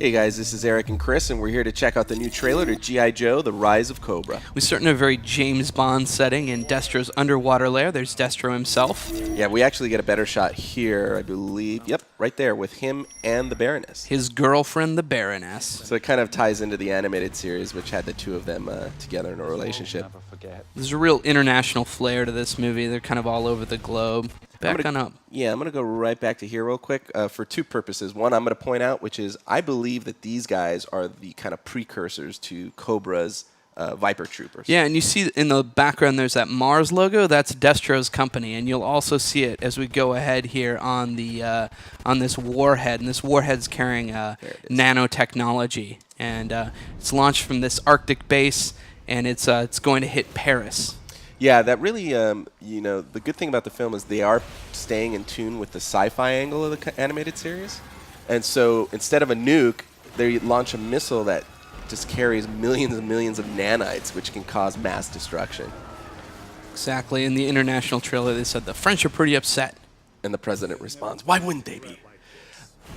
Hey guys, this is Eric and Chris, and we're here to check out the new trailer to G.I. Joe, The Rise of Cobra. We start in a very James Bond setting in Destro's underwater lair. There's Destro himself. Yeah, we actually get a better shot here, I believe. Yep, right there with him and the Baroness. His girlfriend, the Baroness. So it kind of ties into the animated series, which had the two of them together in a relationship. There's a real international flair to this movie. They're kind of all over the globe. Back on up. Yeah, I'm going to go right back to here real quick for two purposes. One, I'm going to point out, which is I believe that these guys are the kind of precursors to Cobra's Viper Troopers. Yeah, and you see in the background there's that Mars logo. That's Destro's company, and you'll also see it as we go ahead here on the on this warhead. And this warhead's carrying nanotechnology, and it's launched from this Arctic base, and it's going to hit Paris. Yeah, that really, you know, the good thing about the film is they are staying in tune with the sci-fi angle of the animated series. And so instead of a nuke, they launch a missile that just carries millions and millions of nanites, which can cause mass destruction. Exactly. In the international trailer, they said the French are pretty upset. And the president responds, "Why wouldn't they be?"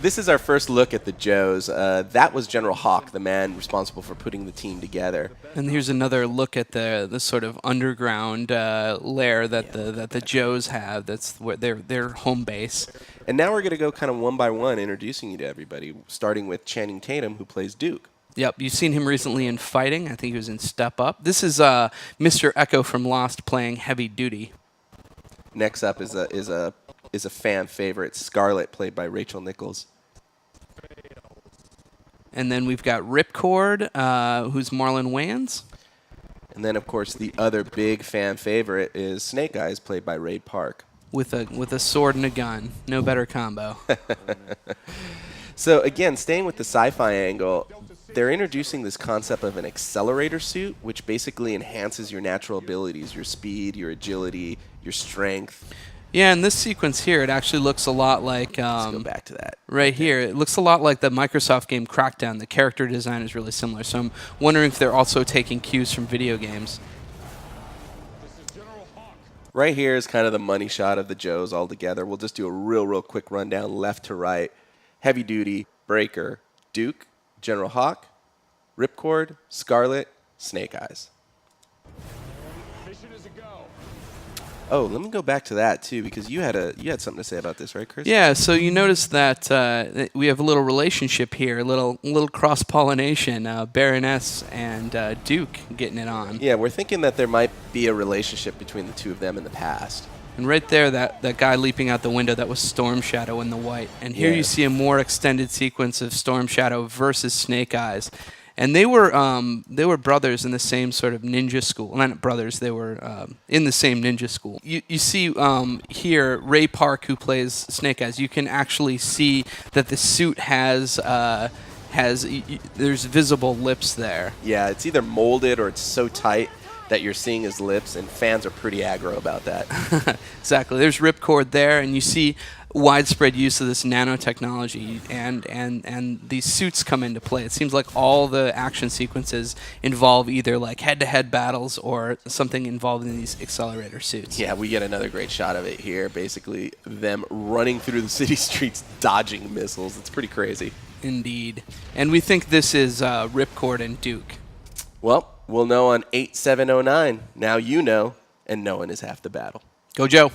This is our first look at the Joes. That was General Hawk, the man responsible for putting the team together. And here's another look at the sort of underground lair that the Joes have. That's where their home base. And now we're going to go kind of one by one, introducing you to everybody, starting with Channing Tatum, who plays Duke. Yep, you've seen him recently in Fighting. I think he was in Step Up. This is Mr. Echo from Lost playing Heavy Duty. Next up is a fan favorite, Scarlet, played by Rachel Nichols. And then we've got Ripcord, who's Marlon Wayans. And then, of course, the other big fan favorite is Snake Eyes, played by Ray Park. With a sword and a gun. No better combo. So, again, staying with the sci-fi angle, they're introducing this concept of an accelerator suit, which basically enhances your natural abilities, your speed, your agility, your strength. Yeah, in this sequence here, it actually looks a lot like... Let's go back to that. Right here. It looks a lot like the Microsoft game Crackdown. The character design is really similar, so I'm wondering if they're also taking cues from video games. Right here is kind of the money shot of the Joes all together. We'll just do a real quick rundown left to right. Heavy Duty, Breaker, Duke, General Hawk, Ripcord, Scarlet, Snake Eyes. Oh, let me go back to that too, because you had something to say about this, right, Chris? Yeah. So you notice that we have a little relationship here, a little cross pollination. Baroness and Duke getting it on. Yeah, we're thinking that there might be a relationship between the two of them in the past. And right there, that guy leaping out the window, that was Storm Shadow in the white. And here you see a more extended sequence of Storm Shadow versus Snake Eyes. And they were brothers in the same sort of ninja school. Well, not brothers, they were in the same ninja school. You see here, Ray Park, who plays Snake Eyes, you can actually see that the suit has there's visible lips there. Yeah, it's either molded or it's so tight that you're seeing his lips, and fans are pretty aggro about that. Exactly. There's Ripcord there, and you see widespread use of this nanotechnology, and these suits come into play. It seems like all the action sequences involve either like head-to-head battles or something involving these accelerator suits. Yeah, we get another great shot of it here, basically them running through the city streets dodging missiles. It's pretty crazy. Indeed. And we think this is Ripcord and Duke. Well, we'll know on 8709. Now you know, and knowing is half the battle. Go Joe.